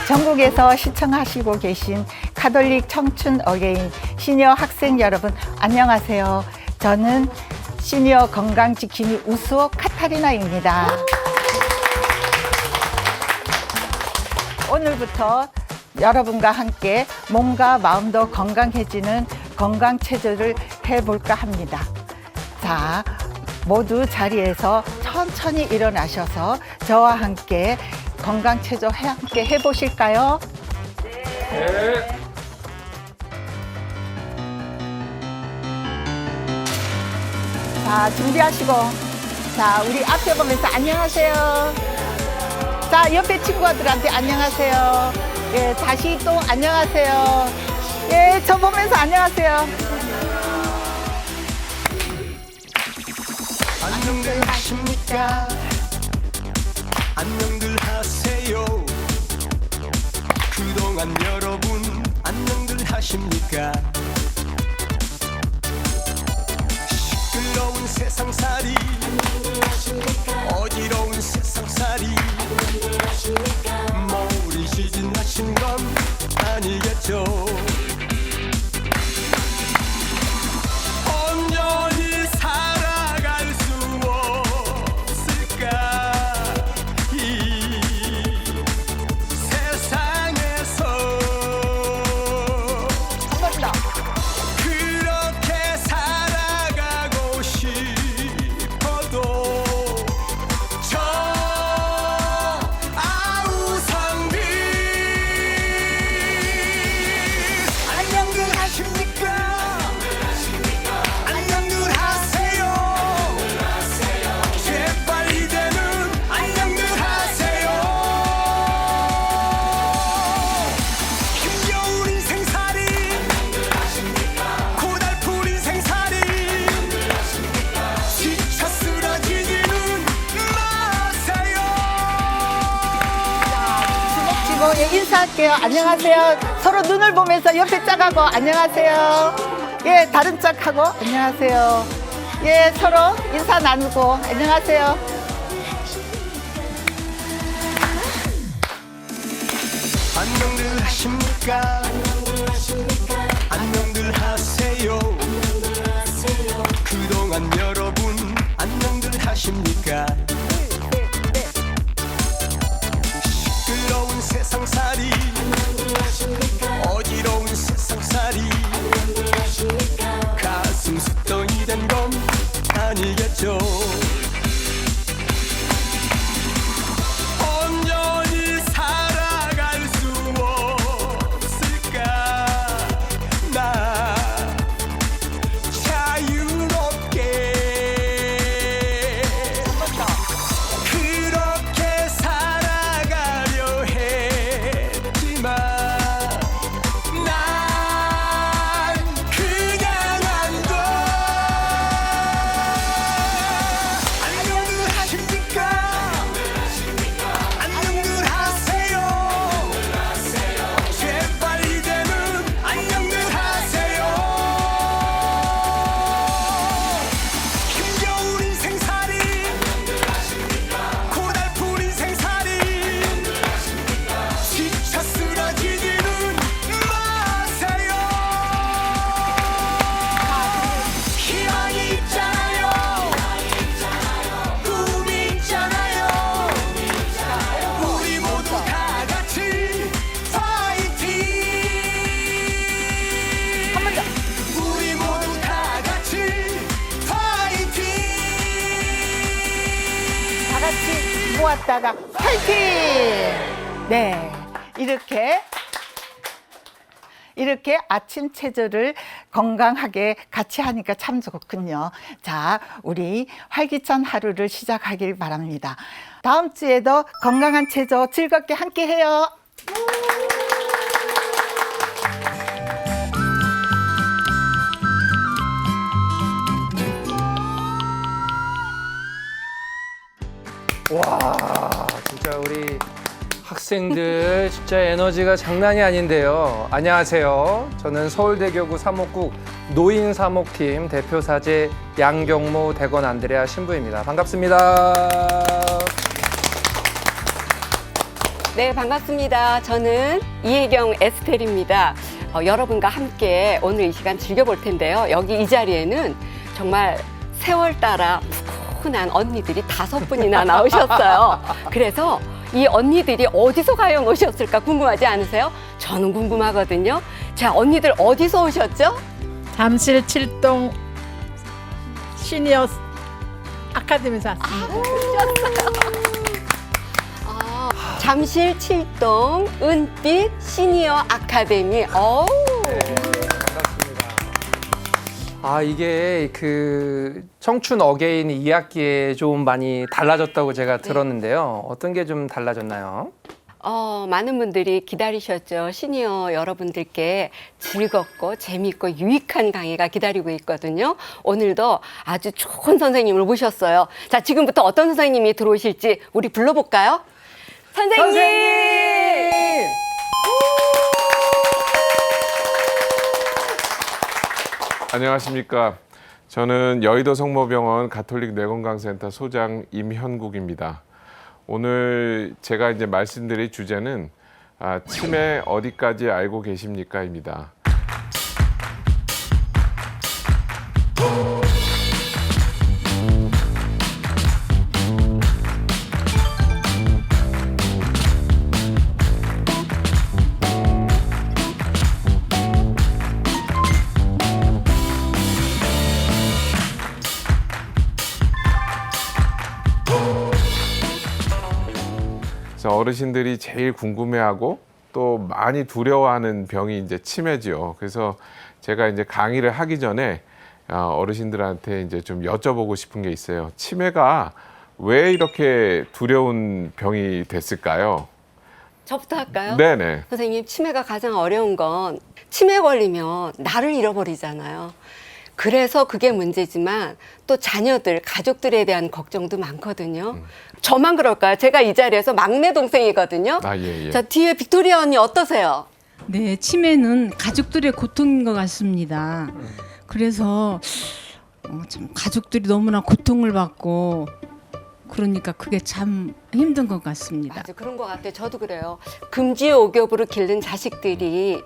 전국에서 시청하시고 계신 가톨릭 청춘 어게인 시니어 학생 여러분, 안녕하세요. 저는 시니어 건강지킴이 우수호 카타리나입니다. 오늘부터 여러분과 함께 몸과 마음도 건강해지는 건강체조를 해볼까 합니다. 자, 모두 자리에서 천천히 일어나셔서 저와 함께 건강체조 함께 해보실까요? 네. 자, 준비하시고. 자, 우리 앞에 보면서 안녕하세요. 자, 옆에 친구들한테 안녕하세요. 예, 다시 또 안녕하세요. 예, 저 보면서 안녕하세요. 안녕들 하십니까? 안녕들 하세요. 그동안 여러분 안녕들 하십니까? 시끄러운 세상살이, 어지러운 세상살이 모르시진 하신 건 아니겠죠? 온전히 살아갈 수 없을까? 이 세상에서 한 번 더. 그렇게 살아가고 싶어도 저 아우성비 안녕들 하십니까? 안녕들 하세요. 제발 이제는 안녕들 하세요. 힘겨운 인생살이, 고달픈 인생살이 지쳐 쓰러지지는 마세요. 주먹 쥐고 예, 인사할게요. 안녕하세요. 서로 눈을 보면서 옆에 짝하고 안녕하세요. 예, 다른 짝하고 안녕하세요. 예, 서로 인사 나누고 안녕하세요. 안녕들 하십니까? 안녕들 하세요. 그동안 여러분 안녕들 하십니까? 시끄러운 세상살이, 어지러운 세상살이 가슴 숫덩이 된 건 아니겠죠? 온전히 살아갈 수 없을까? 나 자유롭게 그렇게 살아가려 했지만 난 그냥 안 돼. 안녕들 하십니까? 안녕들 하세요. 제발 이제는 안녕들 하세요. 힘겨운 인생살이, 고달픈 인생살이 지쳐 쓰러지지는 마세요. 희망이 있잖아요. 꿈이 있잖아요. 우리 모두 다 같이 파이팅. 한 번 더. 우리 모두 다 같이 파이팅. 다 같이 모았다가 파이팅! 네, 이렇게 아침 체조를 건강하게 같이 하니까 참 좋군요. 자, 우리 활기찬 하루를 시작하길 바랍니다. 다음 주에도 건강한 체조 즐겁게 함께 해요. 와, 진짜 우리 학생들 진짜 에너지가 장난이 아닌데요. 안녕하세요. 저는 서울대교구 사목국 노인사목팀 대표사제 양경모 대건 안드레아 신부입니다. 반갑습니다. 네, 반갑습니다. 저는 이혜경 에스텔입니다. 여러분과 함께 오늘 이 시간 즐겨볼 텐데요. 여기 이 자리에는 정말 세월 따라 푸근한 언니들이 5분이나 나오셨어요. 그래서 이 언니들이 어디서 과연 오셨을까 궁금하지 않으세요? 저는 궁금하거든요. 자, 언니들 어디서 오셨죠? 잠실 7동 시니어 아카데미에서 왔습니다. 잠실 7동 은빛 시니어 아카데미. 어우. 반갑습니다. 아, 이게 그 청춘 어게인 2학기에 좀 많이 달라졌다고 제가 들었는데요. 어떤 게 좀 달라졌나요? 많은 분들이 기다리셨죠. 시니어 여러분들께 즐겁고 재미있고 유익한 강의가 기다리고 있거든요. 오늘도 아주 좋은 선생님을 모셨어요. 자, 지금부터 어떤 선생님이 들어오실지 우리 불러볼까요? 선생님! 안녕하십니까. 저는 여의도 성모병원 가톨릭 뇌건강센터 소장 임현국입니다. 오늘 제가 이제 말씀드릴 주제는 치매 어디까지 알고 계십니까입니다. 그래서 어르신들이 제일 궁금해하고 또 많이 두려워하는 병이 이제 치매지요. 그래서 제가 이제 강의를 하기 전에 어르신들한테 이제 좀 여쭤보고 싶은 게 있어요. 치매가 왜 이렇게 두려운 병이 됐을까요? 저부터 할까요? 네네. 선생님, 치매가 가장 어려운 건 치매 걸리면 나를 잃어버리잖아요. 그래서 그게 문제지만 또 자녀들, 가족들에 대한 걱정도 많거든요. 저만 그럴까요? 제가 이 자리에서 막내 동생이거든요. 예. 자, 뒤에 빅토리아 언니 어떠세요? 네, 치매는 가족들의 고통인 것 같습니다. 그래서 참 가족들이 너무나 고통을 받고 그러니까 그게 참 힘든 것 같습니다. 맞아, 그런 것 같아요. 저도 그래요. 금지옥엽으로 기른 자식들이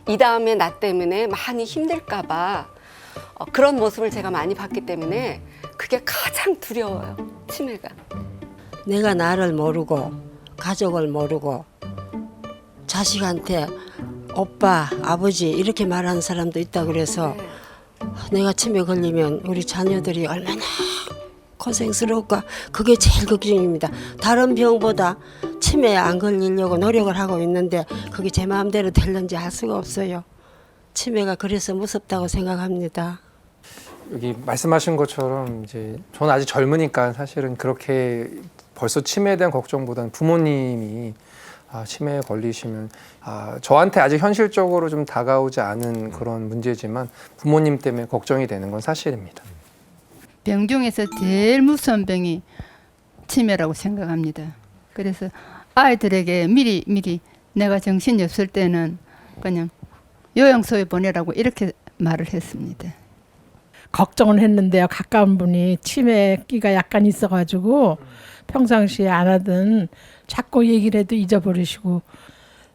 이 다음에 나 때문에 많이 힘들까 봐 그런 모습을 제가 많이 봤기 때문에 그게 가장 두려워요. 치매가. 내가 나를 모르고 가족을 모르고 자식한테 오빠, 아버지 이렇게 말하는 사람도 있다 그래서 내가 치매 걸리면 우리 자녀들이 얼마나 고생스러울까 그게 제일 걱정입니다. 다른 병보다 치매에 안 걸리려고 노력을 하고 있는데 그게 제 마음대로 될는지 알 수가 없어요. 치매가 그래서 무섭다고 생각합니다. 여기 말씀하신 것처럼 이제 저는 아직 젊으니까 사실은 그렇게 벌써 치매에 대한 걱정보다는 부모님이 치매에 걸리시면 저한테 아직 현실적으로 좀 다가오지 않은 그런 문제지만 부모님 때문에 걱정이 되는 건 사실입니다. 병 중에서 제일 무서운 병이 치매라고 생각합니다. 그래서 아이들에게 미리 내가 정신이 없을 때는 그냥 요양소에 보내라고 이렇게 말을 했습니다. 걱정을 했는데요. 가까운 분이 치매기가 약간 있어가지고 평상시에 안 하던 자꾸 얘기를 해도 잊어버리시고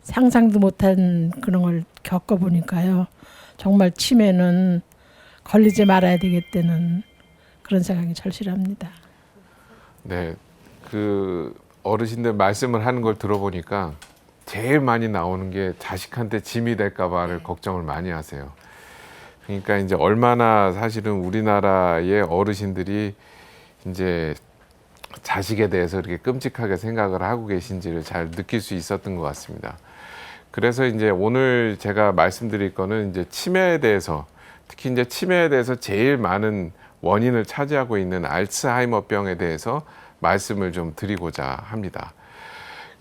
상상도 못한 그런 걸 겪어보니까요. 정말 치매는 걸리지 말아야 되겠다는 그런 생각이 절실합니다. 네. 그 어르신들 말씀을 하는 걸 들어보니까 제일 많이 나오는 게 자식한테 짐이 될까 봐를 걱정을 많이 하세요. 그러니까 이제 얼마나 사실은 우리나라의 어르신들이 이제 자식에 대해서 이렇게 끔찍하게 생각을 하고 계신지를 잘 느낄 수 있었던 것 같습니다. 그래서 이제 오늘 제가 말씀드릴 거는 이제 치매에 대해서, 특히 이제 치매에 대해서 제일 많은 원인을 차지하고 있는 알츠하이머병에 대해서 말씀을 좀 드리고자 합니다.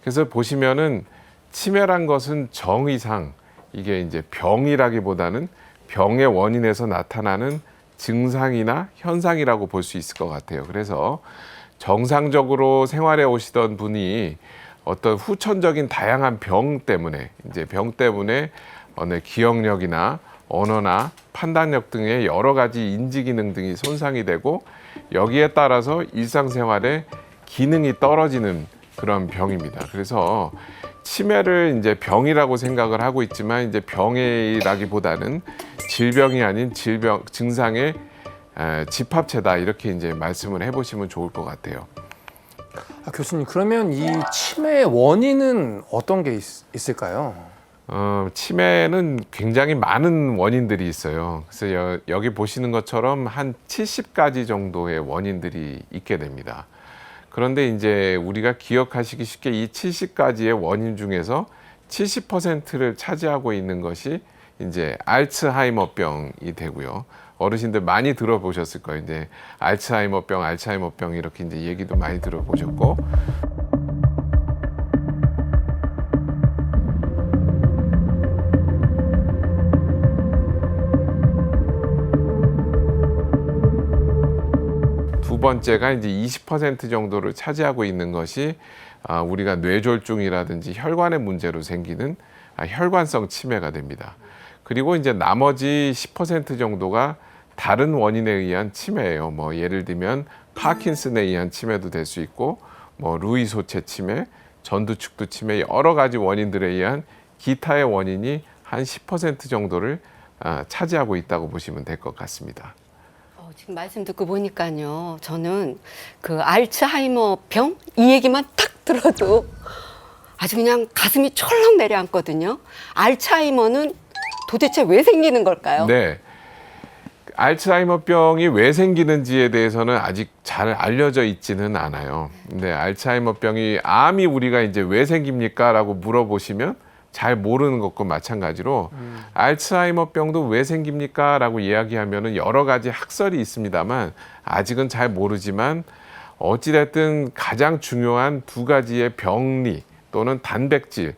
그래서 보시면은 치매란 것은 정의상 이게 이제 병이라기보다는 병의 원인에서 나타나는 증상이나 현상이라고 볼 수 있을 것 같아요. 그래서 정상적으로 생활해 오시던 분이 어떤 후천적인 다양한 병 때문에 기억력이나 언어나 판단력 등의 여러 가지 인지 기능 등이 손상이 되고 여기에 따라서 일상생활의 기능이 떨어지는 그런 병입니다. 그래서 치매를 이제 병이라고 생각을 하고 있지만 이제 병이라기보다는 질병이 아닌 질병 증상의 집합체다 이렇게 이제 말씀을 해보시면 좋을 것 같아요. 교수님, 그러면 이 치매의 원인은 어떤 게 있을까요? 치매는 굉장히 많은 원인들이 있어요. 그래서 여기 보시는 것처럼 한 70가지 정도의 원인들이 있게 됩니다. 그런데 이제 우리가 기억하시기 쉽게 이 70가지의 원인 중에서 70%를 차지하고 있는 것이 이제 알츠하이머병이 되고요. 어르신들 많이 들어보셨을 거예요. 이제 알츠하이머병 이렇게 이제 얘기도 많이 들어보셨고. 두 번째가 이제 20% 정도를 차지하고 있는 것이 우리가 뇌졸중이라든지 혈관의 문제로 생기는 혈관성 치매가 됩니다. 그리고 이제 나머지 10% 정도가 다른 원인에 의한 치매예요. 뭐 예를 들면 파킨슨에 의한 치매도 될 수 있고, 뭐 루이 소체 치매, 전두축두 치매 여러 가지 원인들에 의한 기타의 원인이 한 10% 정도를 차지하고 있다고 보시면 될 것 같습니다. 지금 말씀 듣고 보니까요, 저는 그 알츠하이머병 이 얘기만 딱 들어도 아주 그냥 가슴이 철렁 내려앉거든요. 알츠하이머는 도대체 왜 생기는 걸까요? 네. 알츠하이머병이 왜 생기는지에 대해서는 아직 잘 알려져 있지는 않아요. 근데 알츠하이머병이 암이 우리가 이제 왜 생깁니까? 라고 물어보시면 잘 모르는 것과 마찬가지로 알츠하이머병도 왜 생깁니까? 라고 이야기하면은 여러 가지 학설이 있습니다만 아직은 잘 모르지만 어찌됐든 가장 중요한 두 가지의 병리 또는 단백질이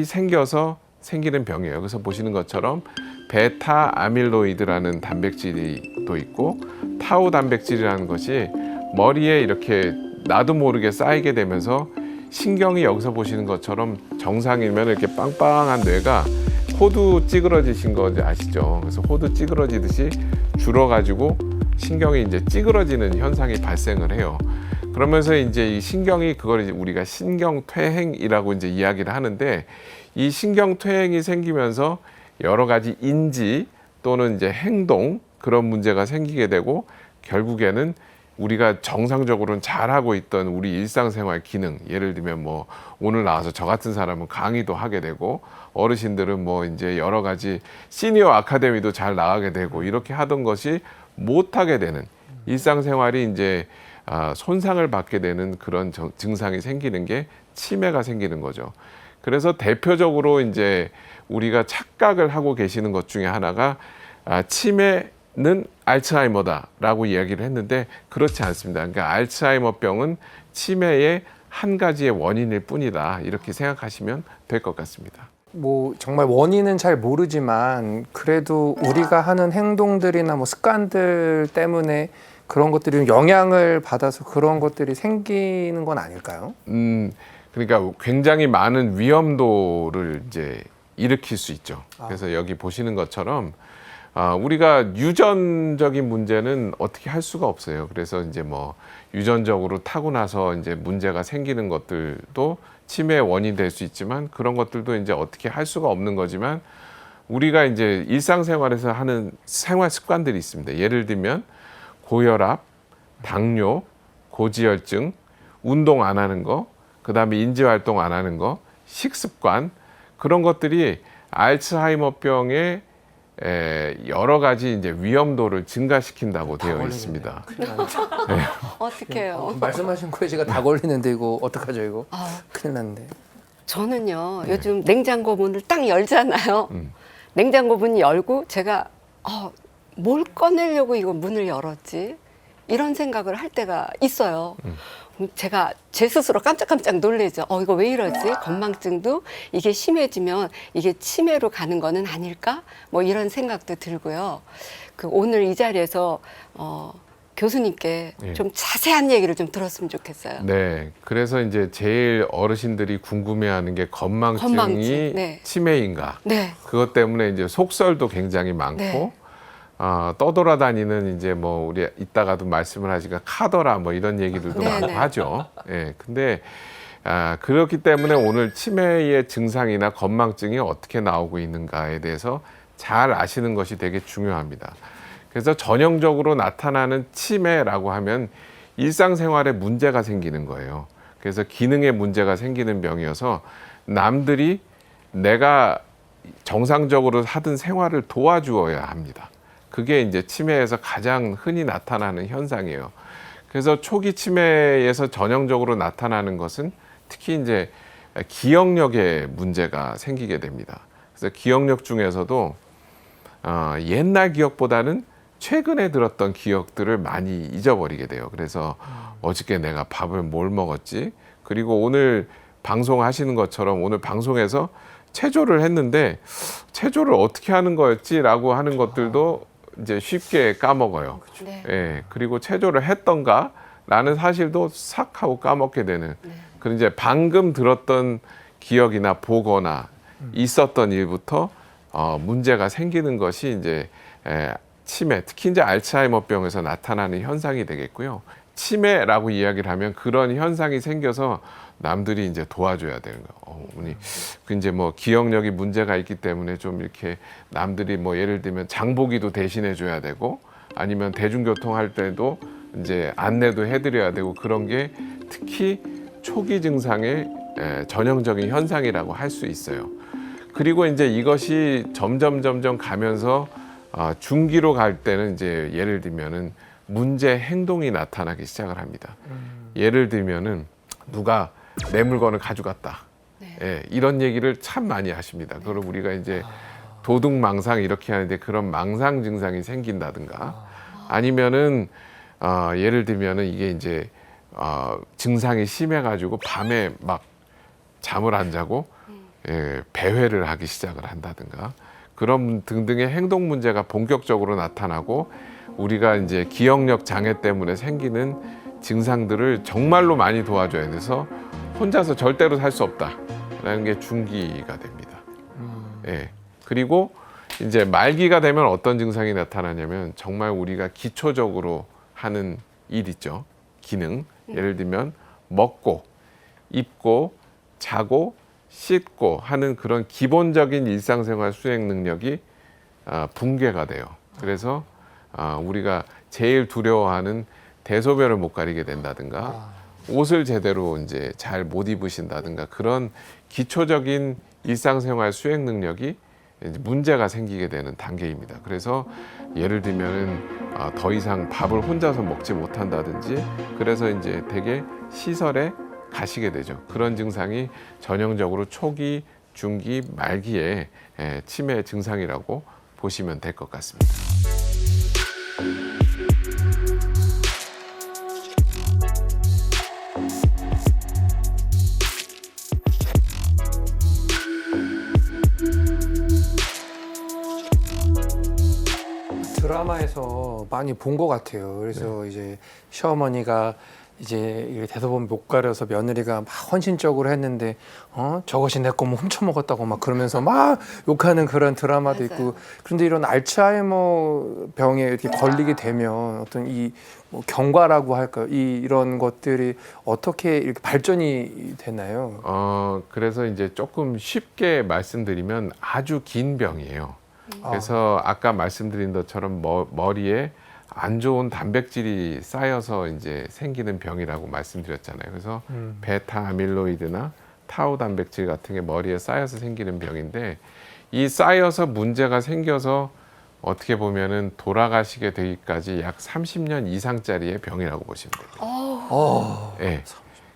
생겨서 생기는 병이에요. 그래서 보시는 것처럼 베타 아밀로이드라는 단백질이 또 있고 타우 단백질이라는 것이 머리에 이렇게 나도 모르게 쌓이게 되면서 신경이 여기서 보시는 것처럼 정상이면 이렇게 빵빵한 뇌가 호두 찌그러지신 거 아시죠? 그래서 호두 찌그러지듯이 줄어가지고 신경이 이제 찌그러지는 현상이 발생을 해요. 그러면서 이제 이 신경이 그걸 이제 우리가 신경퇴행이라고 이제 이야기를 하는데 이 신경퇴행이 생기면서 여러 가지 인지 또는 이제 행동 그런 문제가 생기게 되고 결국에는 우리가 정상적으로는 잘하고 있던 우리 일상생활 기능, 예를 들면 뭐 오늘 나와서 저 같은 사람은 강의도 하게 되고 어르신들은 뭐 이제 여러 가지 시니어 아카데미도 잘 나가게 되고 이렇게 하던 것이 못하게 되는 일상생활이 이제 손상을 받게 되는 그런 증상이 생기는 게 치매가 생기는 거죠. 그래서 대표적으로 이제 우리가 착각을 하고 계시는 것 중에 하나가 치매는 알츠하이머다라고 이야기를 했는데 그렇지 않습니다. 그러니까 알츠하이머병은 치매의 한 가지의 원인일 뿐이다 이렇게 생각하시면 될 것 같습니다. 뭐 정말 원인은 잘 모르지만 그래도 우리가 하는 행동들이나 뭐 습관들 때문에 그런 것들이 영향을 받아서 그런 것들이 생기는 건 아닐까요? 그러니까 굉장히 많은 위험도를 이제 일으킬 수 있죠. 그래서 여기 보시는 것처럼 우리가 유전적인 문제는 어떻게 할 수가 없어요. 그래서 이제 뭐 유전적으로 타고나서 이제 문제가 생기는 것들도 치매의 원인이 될 수 있지만 그런 것들도 이제 어떻게 할 수가 없는 거지만 우리가 이제 일상생활에서 하는 생활 습관들이 있습니다. 예를 들면 고혈압, 당뇨, 고지혈증, 운동 안 하는 거, 그다음에 인지활동 안 하는 거, 식습관 그런 것들이 알츠하이머병의 여러 가지 이제 위험도를 증가시킨다고 되어 있습니다. 네. 어떡해요. 말씀하신 거에 제가 다 걸리는데 이거 어떡하죠 이거? 큰일 났네. 저는요, 요즘 냉장고 문을 딱 열잖아요. 냉장고 문 열고 제가 뭘 꺼내려고 이거 문을 열었지? 이런 생각을 할 때가 있어요. 제가 제 스스로 깜짝깜짝 놀래죠. 이거 왜 이러지? 건망증도 이게 심해지면 이게 치매로 가는 거는 아닐까? 뭐 이런 생각도 들고요. 오늘 이 자리에서 교수님께 좀 자세한 얘기를 좀 들었으면 좋겠어요. 네, 그래서 이제 제일 어르신들이 궁금해하는 게 건망증이 네. 치매인가? 네. 그것 때문에 이제 속설도 굉장히 많고. 네. 떠돌아다니는 이제 뭐 우리 이따가도 말씀을 하시니까 카더라 뭐 이런 얘기들도 네네. 많고 하죠. 예. 근데 그렇기 때문에 오늘 치매의 증상이나 건망증이 어떻게 나오고 있는가에 대해서 잘 아시는 것이 되게 중요합니다. 그래서 전형적으로 나타나는 치매라고 하면 일상생활에 문제가 생기는 거예요. 그래서 기능에 문제가 생기는 병이어서 남들이 내가 정상적으로 하던 생활을 도와주어야 합니다. 그게 이제 치매에서 가장 흔히 나타나는 현상이에요. 그래서 초기 치매에서 전형적으로 나타나는 것은 특히 이제 기억력에 문제가 생기게 됩니다. 그래서 기억력 중에서도 옛날 기억보다는 최근에 들었던 기억들을 많이 잊어버리게 돼요. 그래서 어저께 내가 밥을 뭘 먹었지? 그리고 오늘 방송하시는 것처럼 오늘 방송에서 체조를 했는데 체조를 어떻게 하는 거였지라고 하는 것들도 이제 쉽게 까먹어요. 네. 예, 그리고 체조를 했던가라는 사실도 싹 하고 까먹게 되는. 그런 이제 방금 들었던 기억이나 보거나 있었던 일부터 문제가 생기는 것이 이제 치매, 특히 이제 알츠하이머병에서 나타나는 현상이 되겠고요. 치매라고 이야기를 하면 그런 현상이 생겨서 남들이 이제 도와줘야 되는 거예요. 어머니, 그 이제 뭐 기억력이 문제가 있기 때문에 좀 이렇게 남들이 뭐 예를 들면 장보기도 대신해 줘야 되고 아니면 대중교통 할 때도 이제 안내도 해드려야 되고 그런 게 특히 초기 증상의 전형적인 현상이라고 할 수 있어요. 그리고 이제 이것이 점점 가면서 중기로 갈 때는 이제 예를 들면은 문제 행동이 나타나기 시작을 합니다. 예를 들면은 누가 내 물건을 가져갔다. 예, 이런 얘기를 참 많이 하십니다. 그걸 우리가 이제 도둑망상 이렇게 하는데 그런 망상 증상이 생긴다든가 아니면은 예를 들면은 이게 이제 증상이 심해가지고 밤에 막 잠을 안 자고 배회를 하기 시작을 한다든가 그런 등등의 행동 문제가 본격적으로 나타나고 우리가 이제 기억력 장애 때문에 생기는 증상들을 정말로 많이 도와줘야 돼서 혼자서 절대로 살 수 없다라는 게 중기가 됩니다. 예. 그리고 이제 말기가 되면 어떤 증상이 나타나냐면 정말 우리가 기초적으로 하는 일 있죠. 기능. 예를 들면 먹고, 입고, 자고, 씻고 하는 그런 기본적인 일상생활 수행 능력이 붕괴가 돼요. 그래서 우리가 제일 두려워하는 대소변을 못 가리게 된다든가 옷을 제대로 이제 잘 못 입으신다든가 그런 기초적인 일상생활 수행 능력이 이제 문제가 생기게 되는 단계입니다. 그래서 예를 들면은 더 이상 밥을 혼자서 먹지 못한다든지 그래서 이제 되게 시설에 가시게 되죠. 그런 증상이 전형적으로 초기, 중기, 말기의 치매 증상이라고 보시면 될 것 같습니다. 드라마에서 많이 본 것 같아요. 그래서 이제 시어머니가 이제 대소변 못 가려서 며느리가 막 헌신적으로 했는데 저것이 내 거 뭐 훔쳐 먹었다고 막 그러면서 막 욕하는 그런 드라마도 있고 그런데 이런 알츠하이머 병에 이렇게 걸리게 되면 어떤 뭐 경과라고 할까요? 이런 것들이 어떻게 이렇게 발전이 되나요? 그래서 이제 조금 쉽게 말씀드리면 아주 긴 병이에요. 그래서 아까 말씀드린 것처럼 머리에 안 좋은 단백질이 쌓여서 이제 생기는 병이라고 말씀드렸잖아요. 그래서 베타 아밀로이드나 타우 단백질 같은 게 머리에 쌓여서 생기는 병인데 이 쌓여서 문제가 생겨서 어떻게 보면은 돌아가시게 되기까지 약 30년 이상짜리의 병이라고 보시면 돼요. 네.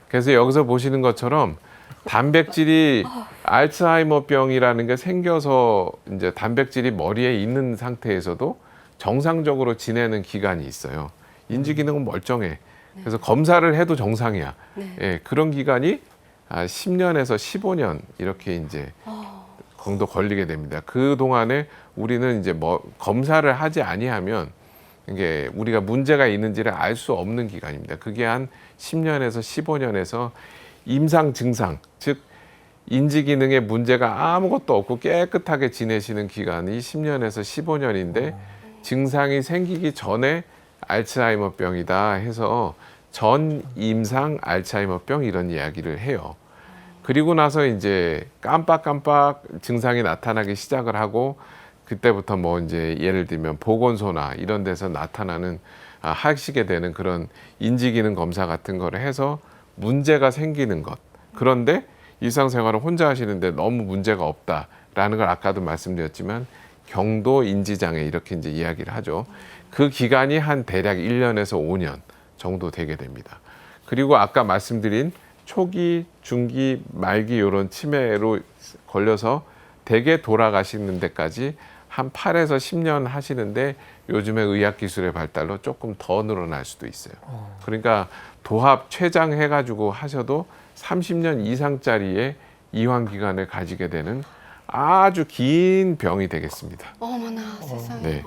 그래서 여기서 보시는 것처럼 단백질이 알츠하이머병이라는 게 생겨서 이제 단백질이 머리에 있는 상태에서도 정상적으로 지내는 기간이 있어요. 인지 기능은 멀쩡해. 그래서 검사를 해도 정상이야. 예, 그런 기간이 10년에서 15년 이렇게 이제 정도 걸리게 됩니다. 그 동안에 우리는 이제 뭐 검사를 하지 아니하면 이게 우리가 문제가 있는지를 알 수 없는 기간입니다. 그게 한 10년에서 15년에서 임상 증상, 즉 인지 기능에 문제가 아무것도 없고 깨끗하게 지내시는 기간이 10년에서 15년인데 증상이 생기기 전에 알츠하이머병이다 해서 전임상 알츠하이머병 이런 이야기를 해요. 그리고 나서 이제 깜빡깜빡 증상이 나타나기 시작을 하고 그때부터 뭐 이제 예를 들면 보건소나 이런 데서 나타나는 하시게 되는 그런 인지기능 검사 같은 거를 해서 문제가 생기는 것. 그런데 일상생활을 혼자 하시는데 너무 문제가 없다라는 걸 아까도 말씀드렸지만 경도 인지장애 이렇게 이제 이야기를 하죠. 그 기간이 한 대략 1년에서 5년 정도 되게 됩니다. 그리고 아까 말씀드린 초기, 중기, 말기 이런 치매로 걸려서 대개 돌아가시는 데까지 한 8에서 10년 하시는데 요즘에 의학기술의 발달로 조금 더 늘어날 수도 있어요. 그러니까 도합 췌장 해가지고 하셔도 30년 이상짜리의 이환기간을 가지게 되는 아주 긴 병이 되겠습니다. 어머나 세상에. 네.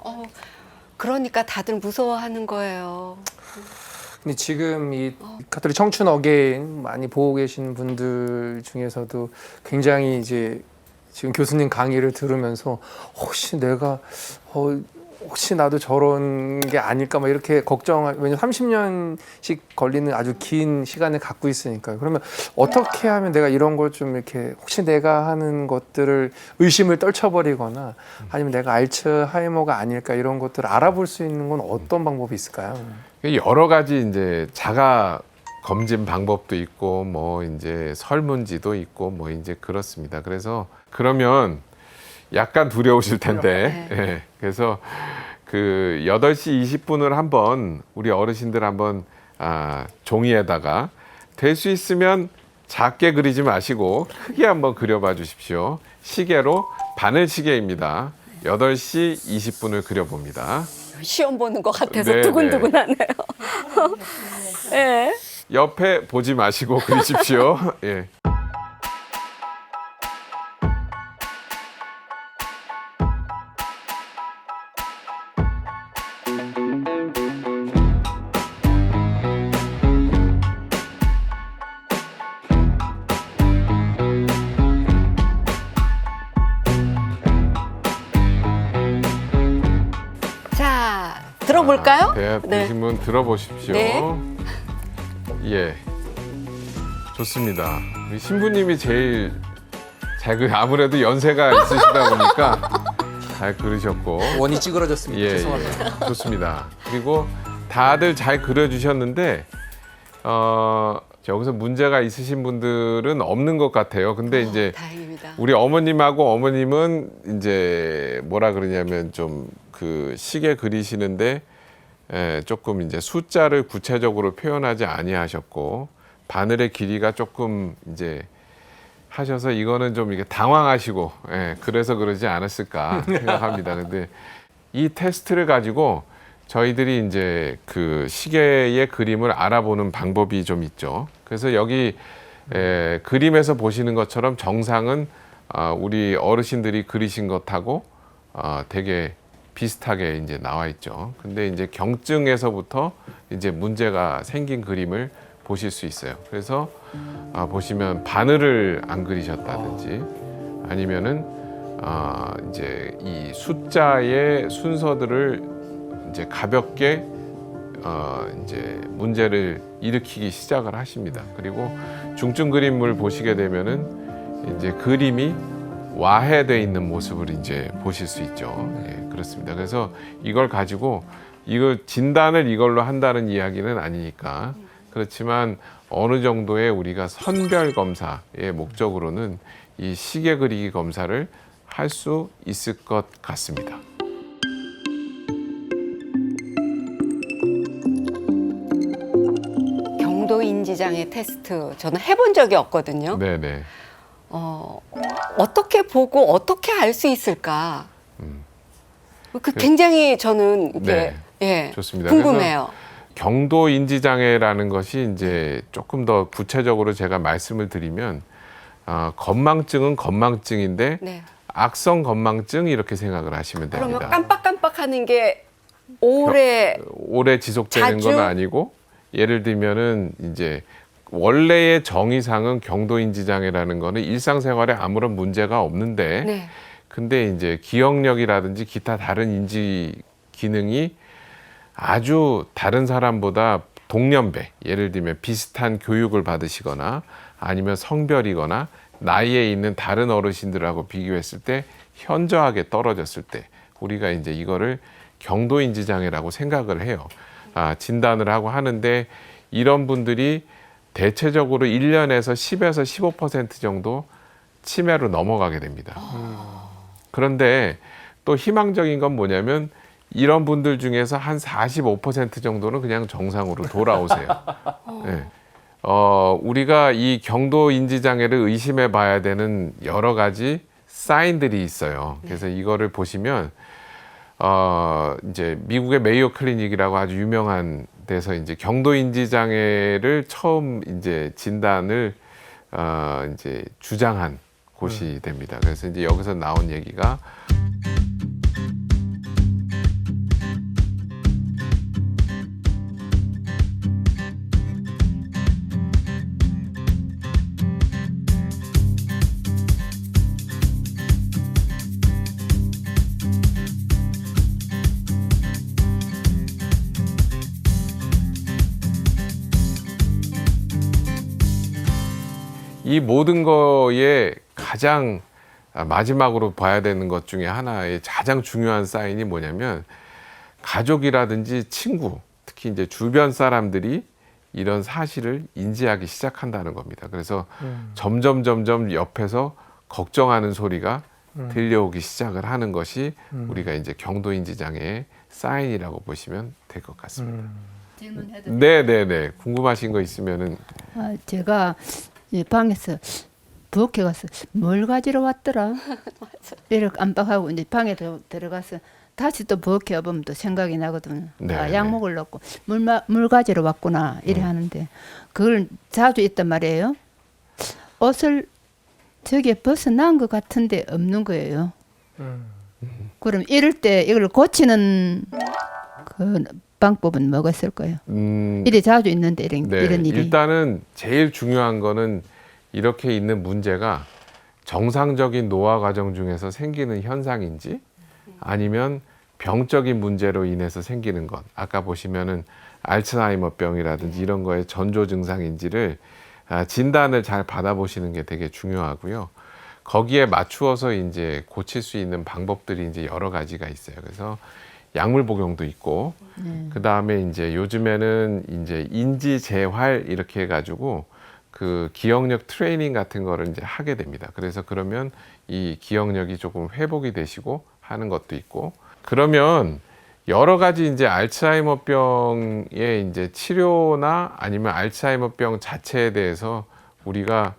그러니까 다들 무서워하는 거예요. 근데 지금 이 가톨릭 청춘 어게인 많이 보고 계신 분들 중에서도 굉장히 이제 지금 교수님 강의를 들으면서 혹시 내가 혹시 나도 저런 게 아닐까 막 이렇게 왜냐면 30년씩 걸리는 아주 긴 시간을 갖고 있으니까요. 그러면 어떻게 하면 내가 이런 걸 좀 이렇게 혹시 내가 하는 것들을 의심을 떨쳐버리거나 아니면 내가 알츠하이머가 아닐까 이런 것들을 알아볼 수 있는 건 어떤 방법이 있을까요? 여러 가지 이제 자가 검진 방법도 있고 뭐 이제 설문지도 있고 뭐 이제 그렇습니다. 그래서 그러면 약간 두려우실 텐데. 네. 예. 그래서 그 8시 20분을 한번 우리 어르신들 한번 종이에다가 될 수 있으면 작게 그리지 마시고 크게 한번 그려봐 주십시오. 시계로 바늘 시계입니다. 8시 20분을 그려봅니다. 시험 보는 것 같아서 네, 두근두근하네요. 네. 옆에 보지 마시고 그리십시오. 예. 자, 들어볼까요? 네, 보신 분 들어보십시오. 네. 예, 좋습니다. 우리 신부님이 제일 잘 아무래도 연세가 있으시다 보니까 잘 그리셨고. 원이 찌그러졌습니다. 예, 죄송합니다. 좋습니다. 그리고 다들 잘 그려주셨는데 여기서 문제가 있으신 분들은 없는 것 같아요. 근데 이제 다행입니다. 우리 어머님하고 어머님은 이제 뭐라 그러냐면 좀 그 시계 그리시는데 조금 이제 숫자를 구체적으로 표현하지 아니하셨고 바늘의 길이가 조금 이제 하셔서 이거는 좀 이게 당황하시고 그래서 그러지 않았을까 생각합니다. 근데 이 테스트를 가지고 저희들이 이제 그 시계의 그림을 알아보는 방법이 좀 있죠. 그래서 여기 그림에서 보시는 것처럼 정상은 우리 어르신들이 그리신 것하고 되게 비슷하게 이제 나와 있죠. 근데 이제 경증에서부터 이제 문제가 생긴 그림을 보실 수 있어요. 그래서 보시면 바늘을 안 그리셨다든지 아니면은 이제 이 숫자의 순서들을 이제 가볍게 이제 문제를 일으키기 시작을 하십니다. 그리고 중증 그림을 보시게 되면은 이제 그림이 와해되어 있는 모습을 이제 보실 수 있죠. 예, 그렇습니다. 그래서 이걸 가지고 이걸 진단을 이걸로 한다는 이야기는 아니니까 그렇지만 어느 정도의 우리가 선별 검사의 목적으로는 이 시계 그리기 검사를 할 수 있을 것 같습니다. 경도 인지장애 테스트 저는 해본 적이 없거든요. 네네. 어떻게 보고 어떻게 알 수 있을까? 굉장히 저는 이렇게 네, 좋습니다. 궁금해요. 경도 인지 장애라는 것이 이제 조금 더 구체적으로 제가 말씀을 드리면 건망증은 건망증인데 네. 악성 건망증 이렇게 생각을 하시면 됩니다. 그러면 깜빡깜빡하는 게 오래 지속되는 자주? 건 아니고 예를 들면은 이제 원래의 정의상은 경도 인지 장애라는 거는 일상생활에 아무런 문제가 없는데 네. 근데 이제 기억력이라든지 기타 다른 인지 기능이 아주 다른 사람보다 동년배, 예를 들면 비슷한 교육을 받으시거나 아니면 성별이거나 나이에 있는 다른 어르신들하고 비교했을 때 현저하게 떨어졌을 때 우리가 이제 이거를 경도인지 장애라고 생각을 해요. 진단을 하고 하는데 이런 분들이 대체적으로 1년에서 10에서 15% 정도 치매로 넘어가게 됩니다. 그런데 또 희망적인 건 뭐냐면 이런 분들 중에서 한 45% 정도는 그냥 정상으로 돌아오세요. 네. 우리가 이 경도인지 장애를 의심해 봐야 되는 여러 가지 사인들이 있어요. 그래서 이거를 보시면 이제 미국의 메이오 클리닉이라고 아주 유명한 데서 이제 경도인지 장애를 처음 이제 진단을 이제 주장한 곳이 됩니다. 그래서 이제 여기서 나온 얘기가 이 모든 거에 가장 마지막으로 봐야 되는 것 중에 하나의 가장 중요한 사인이 뭐냐면 가족이라든지 친구, 특히 이제 주변 사람들이 이런 사실을 인지하기 시작한다는 겁니다. 그래서 점점 옆에서 걱정하는 소리가 들려오기 시작을 하는 것이 우리가 이제 경도인지 장애의 사인이라고 보시면 될 것 같습니다. 질문해도 네네네. 궁금하신 거 있으면은 제가 방에서 부엌에 가서 뭘 가지러 왔더라 이렇게 깜빡하고 이제 방에 들어가서 다시 또 부엌에 와보면 또 생각이 나거든요. 네, 약 네. 먹으려고 물 가지러 왔구나 이래 하는데 그걸 자주 있단 말이에요. 옷을 저기에 벗어난 것 같은데 없는 거예요. 그럼 이럴 때 이걸 고치는 그 방법은 뭐가 있을까요? 일이 자주 있는데 네, 이런 일이. 일단은 제일 중요한 거는 이렇게 있는 문제가 정상적인 노화 과정 중에서 생기는 현상인지 아니면 병적인 문제로 인해서 생기는 것. 아까 보시면은 알츠하이머병이라든지 이런 거의 전조 증상인지를 진단을 잘 받아보시는 게 되게 중요하고요. 거기에 맞추어서 이제 고칠 수 있는 방법들이 이제 여러 가지가 있어요. 그래서 약물 복용도 있고, 그 다음에 이제 요즘에는 이제 인지 재활 이렇게 해가지고 그 기억력 트레이닝 같은 거를 이제 하게 됩니다. 그래서 그러면 이 기억력이 조금 회복이 되시고 하는 것도 있고, 그러면 여러 가지 이제 알츠하이머병의 이제 치료나 아니면 알츠하이머병 자체에 대해서 우리가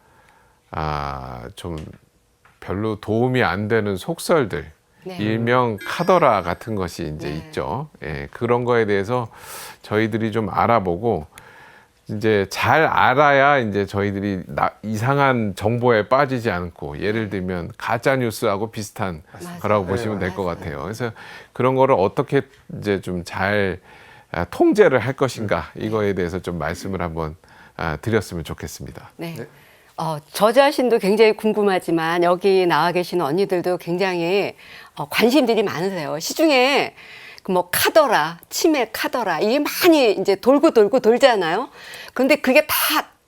좀 별로 도움이 안 되는 속설들, 네. 일명 카더라 같은 것이 이제 네. 있죠. 예, 그런 거에 대해서 저희들이 좀 알아보고 이제 잘 알아야 이제 저희들이 이상한 정보에 빠지지 않고 예를 들면 가짜 뉴스하고 비슷한 거라고 보시면 될 것 같아요. 그래서 그런 거를 어떻게 이제 좀 잘 통제를 할 것인가 이거에 대해서 좀 말씀을 한번 드렸으면 좋겠습니다. 네. 저 자신도 굉장히 궁금하지만 여기 나와 계시는 언니들도 굉장히 관심들이 많으세요. 시중에 그 뭐 카더라, 치매 카더라 이게 많이 이제 돌고 돌잖아요. 근데 그게 다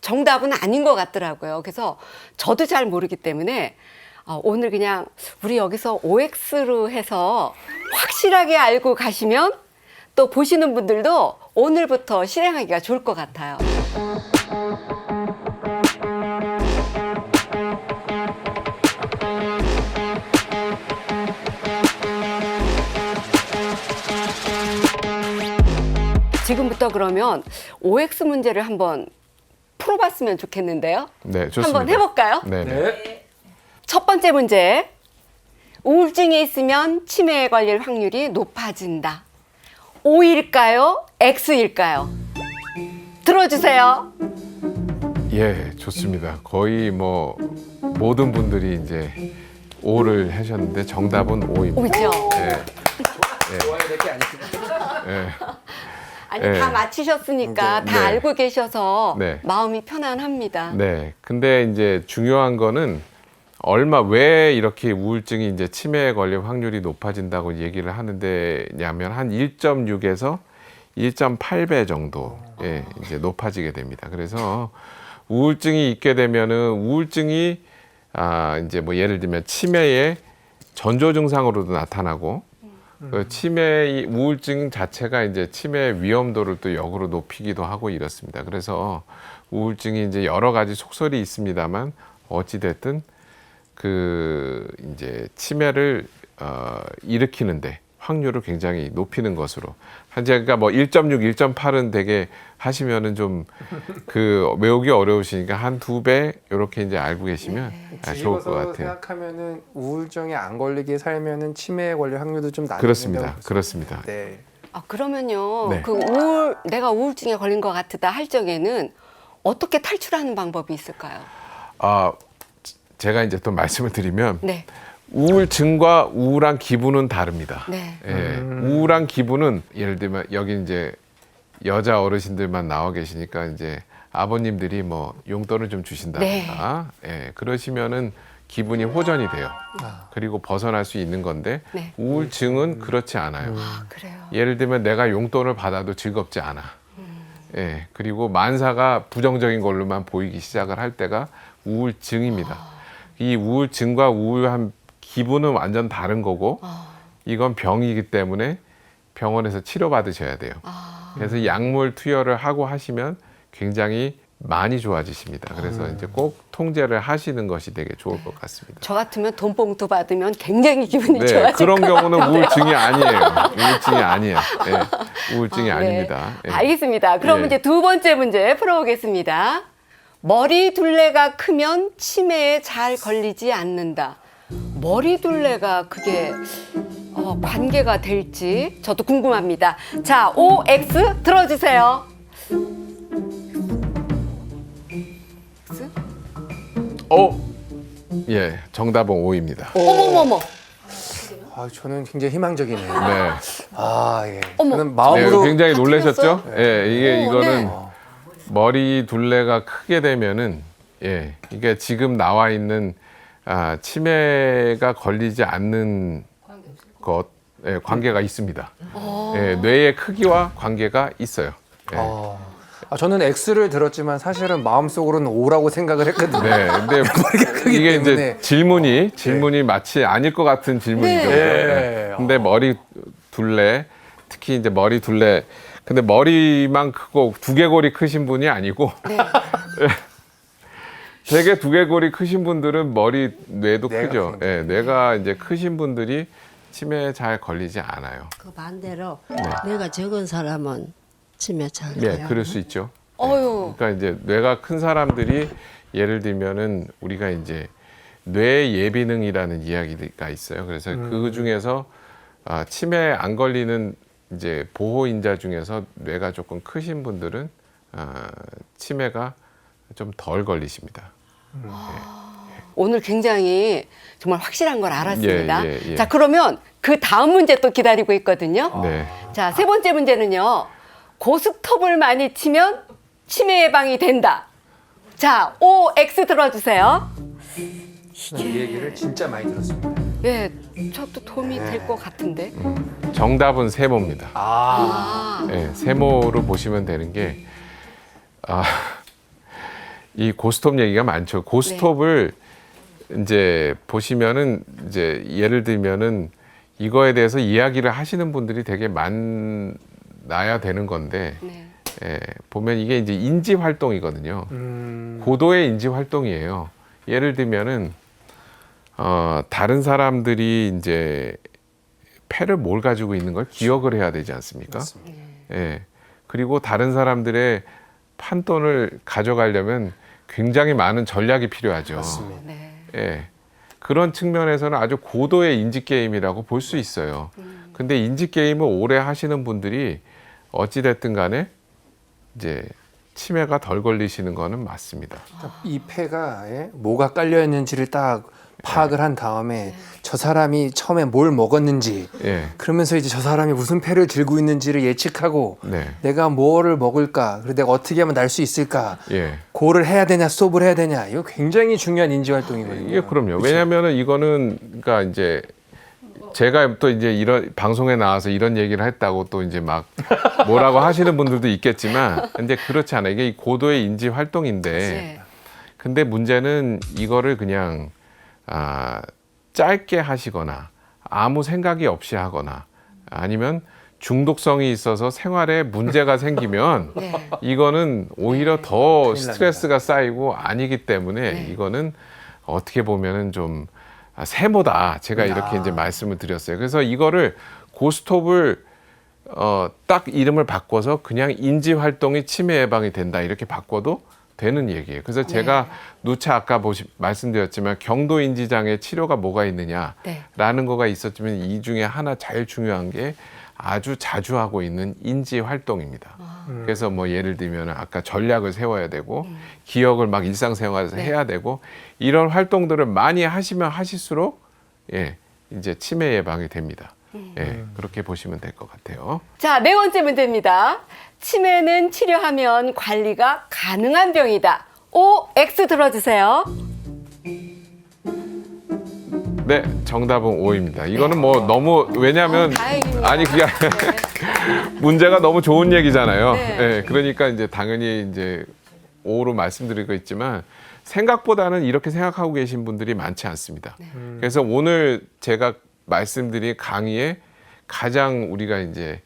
정답은 아닌 것 같더라고요. 그래서 저도 잘 모르기 때문에 오늘 그냥 우리 여기서 OX로 해서 확실하게 알고 가시면 또 보시는 분들도 오늘부터 실행하기가 좋을 것 같아요. 지금부터 그러면 OX 문제를 한번 풀어봤으면 좋겠는데요. 네, 좋습니다. 한번 해볼까요? 네. 첫 번째 문제. 우울증이 있으면 치매에 걸릴 확률이 높아진다. O일까요? X일까요? 들어주세요. 예, 좋습니다. 거의 뭐 모든 분들이 이제 O를 하셨는데 정답은 O입니다. O죠. 좋아야 될 게 아니지만. 예. 아니 네. 다 맞히셨으니까 다 네. 알고 계셔서 네. 마음이 편안합니다. 네. 근데 이제 중요한 거는 왜 이렇게 우울증이 이제 치매에 걸릴 확률이 높아진다고 얘기를 하는데냐면 한 1.6에서 1.8배 정도 이제 높아지게 됩니다. 그래서 우울증이 있게 되면은 우울증이 이제 뭐 예를 들면 치매의 전조 증상으로도 나타나고 그 치매 우울증 자체가 이제 치매 위험도를 또 역으로 높이기도 하고 이렇습니다. 그래서 우울증이 이제 여러 가지 속설이 있습니다만 어찌 됐든 그 이제 치매를 일으키는데 확률을 굉장히 높이는 것으로 그러니까 뭐 1.6, 1.8은 되게 하시면은 좀 그 외우기 어려우시니까 한 2배 이렇게 이제 알고 계시면 좋을 것 뒤집어서 같아요. 생각하면은 우울증에 안 걸리게 살면은 치매에 걸릴 확률도 좀 낮아진다고 그렇습니다. 보죠. 그렇습니다. 네. 그러면요. 네. 그 내가 우울증에 걸린 것 같다 할 적에는 어떻게 탈출하는 방법이 있을까요? 제가 이제 또 말씀을 드리면 네. 우울증과 우울한 기분은 다릅니다. 네. 예, 우울한 기분은 예를 들면 여기 이제 여자 어르신들만 나와 계시니까 이제 아버님들이 뭐 용돈을 좀 주신다든가 그러시면은 기분이 호전이 돼요. 그리고 벗어날 수 있는 건데 네. 우울증은 그렇지 않아요. 그래요. 예를 들면 내가 용돈을 받아도 즐겁지 않아. 그리고 만사가 부정적인 걸로만 보이기 시작을 할 때가 우울증입니다. 이 우울증과 우울한 기분은 완전 다른 거고 이건 병이기 때문에 병원에서 치료받으셔야 돼요. 그래서 약물 투여를 하고 하시면 굉장히 많이 좋아지십니다. 그래서 이제 꼭 통제를 하시는 것이 되게 좋을 것 같습니다. 저 같으면 돈봉투 받으면 굉장히 기분이 네, 좋아질 그런 것 경우는 같은데요. 우울증이 아니에요. 우울증이 아니에요. 우울증이 네. 아닙니다. 알겠습니다. 그럼 예. 이제 두 번째 문제 풀어보겠습니다. 머리 둘레가 크면 치매에 잘 걸리지 않는다. 머리 둘레가 그게 관계가 될지 저도 궁금합니다. 자, OX 들어주세요. 예, 정답은 O입니다. 어머머머. 저는 굉장히 희망적이네요. 네. 예. 어머. 저는 네, 마음으로 굉장히 놀라셨죠? 틀렸어요? 예, 이거는 네. 머리 둘레가 크게 되면은 이게 지금 나와 있는 치매가 걸리지 않는 것 관계가 있습니다. 뇌의 크기와 관계가 있어요. 저는 X를 들었지만 사실은 마음속으로는 O라고 생각을 했거든요. 네, 근데 크기 이게 이제 때문에. 질문이 마치 아닐 것 같은 질문이죠. 네. 근데 머리 둘레, 특히 이제 머리 둘레, 근데 머리만 크고 두개골이 크신 분이 아니고 되게 두개골이 크신 분들은 뇌도 뇌가 크죠. 크죠. 뇌가 이제 크신 분들이 치매에 잘 걸리지 않아요. 그 반대로 내가 적은 사람은 치매 잘 네, 가요. 그럴 수 있죠. 어휴. 그러니까 이제 뇌가 큰 사람들이 예를 들면은 우리가 이제 뇌 예비능이라는 이야기가 있어요. 그래서 그 중에서 치매에 안 걸리는 이제 보호인자 중에서 뇌가 조금 크신 분들은 치매가 좀 덜 걸리십니다. 오늘 굉장히 정말 확실한 걸 알았습니다. 예. 자, 그러면 그 다음 문제 또 기다리고 있거든요. 네. 자, 세 번째 문제는요. 고스톱을 많이 치면 치매 예방이 된다. 자, OX 들어주세요. 이 얘기를 진짜 많이 들었습니다. 예, 저도 도움이 될 것 같은데. 정답은 세모입니다. 아, 세모로 보시면 되는 게 이 고스톱 얘기가 많죠. 고스톱을 이제 보시면은 이제 예를 들면은 이거에 대해서 이야기를 하시는 분들이 되게 많아야 되는 건데 보면 이게 이제 인지 활동이거든요. 고도의 인지 활동이에요. 예를 들면은 다른 사람들이 이제 패를 뭘 가지고 있는 걸 기억을 해야 되지 않습니까? 그리고 다른 사람들의 판돈을 가져가려면 굉장히 많은 전략이 필요하죠. 그런 측면에서는 아주 고도의 인지 게임이라고 볼 수 있어요. 근데 인지 게임을 오래 하시는 분들이 어찌 됐든 간에 이제 치매가 덜 걸리시는 거는 맞습니다. 이 패가 뭐가 깔려 있는지를 딱 파악을 한 다음에 저 사람이 처음에 뭘 먹었는지 그러면서 이제 저 사람이 무슨 패를 들고 있는지를 예측하고 내가 뭐를 먹을까 그리고 내가 어떻게 하면 날 수 있을까 고를 해야 되냐 스톱을 해야 되냐 이거 굉장히 중요한 인지 활동이거든요. 이게 그럼요. 왜냐하면은 이거는 그러니까 이제 제가 또 이제 이런 방송에 나와서 이런 얘기를 했다고 또 이제 막 뭐라고 하시는 분들도 있겠지만, 근데 그렇지 않아요. 이게 고도의 인지 활동인데, 네. 근데 문제는 이거를 그냥 짧게 하시거나 아무 생각이 없이 하거나 아니면 중독성이 있어서 생활에 문제가 생기면 네. 이거는 오히려 더 큰일 스트레스가 쌓이고 아니기 때문에 네. 이거는 어떻게 보면은 좀 세모다, 제가 이렇게 이제 말씀을 드렸어요. 그래서 이거를 고스톱을 딱 이름을 바꿔서 그냥 인지 활동이 치매 예방이 된다 이렇게 바꿔도 되는 얘기예요. 그래서 제가 누차 아까 말씀드렸지만 경도 인지 장애 치료가 뭐가 있느냐라는 거가 있었지만 이 중에 하나 제일 중요한 게 아주 자주 하고 있는 인지 활동입니다. 그래서 뭐 예를 들면 아까 전략을 세워야 되고 기억을 막 일상생활에서 해야 되고 이런 활동들을 많이 하시면 하실수록 이제 치매 예방이 됩니다. 그렇게 보시면 될 것 같아요. 자, 네 번째 문제입니다. 치매는 치료하면 관리가 가능한 병이다. O, X 들어주세요. 네, 정답은 O입니다. 이거는 뭐 너무 왜냐하면 다행입니다. 아니 그게 문제가 너무 좋은 얘기잖아요. 네. 그러니까 이제 당연히 이제 O로 말씀드리고 있지만 생각보다는 이렇게 생각하고 계신 분들이 많지 않습니다. 그래서 오늘 제가 말씀드린 강의에 가장 우리가 이제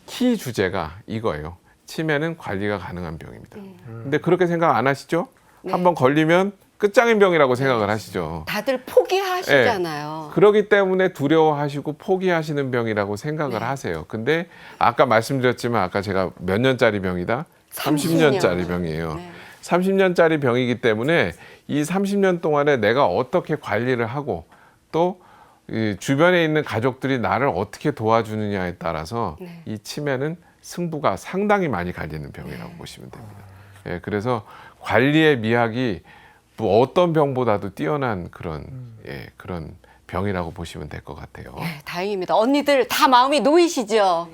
키 주제가 이거예요. 치매는 관리가 가능한 병입니다. 근데 그렇게 생각 안 하시죠? 한번 걸리면 끝장인 병이라고 생각을 하시죠. 다들 포기하시잖아요. 그러기 때문에 두려워하시고 포기하시는 병이라고 생각을 하세요. 근데 아까 말씀드렸지만 아까 제가 몇 년짜리 병이다? 30년짜리 병이에요. 네. 30년짜리 병이기 때문에 이 30년 동안에 내가 어떻게 관리를 하고 또 이 주변에 있는 가족들이 나를 어떻게 도와주느냐에 따라서 이 치매는 승부가 상당히 많이 갈리는 병이라고 보시면 됩니다. 그래서 관리의 미학이 뭐 어떤 병보다도 뛰어난 그런 그런 병이라고 보시면 될 것 같아요. 네, 다행입니다. 언니들 다 마음이 놓이시죠?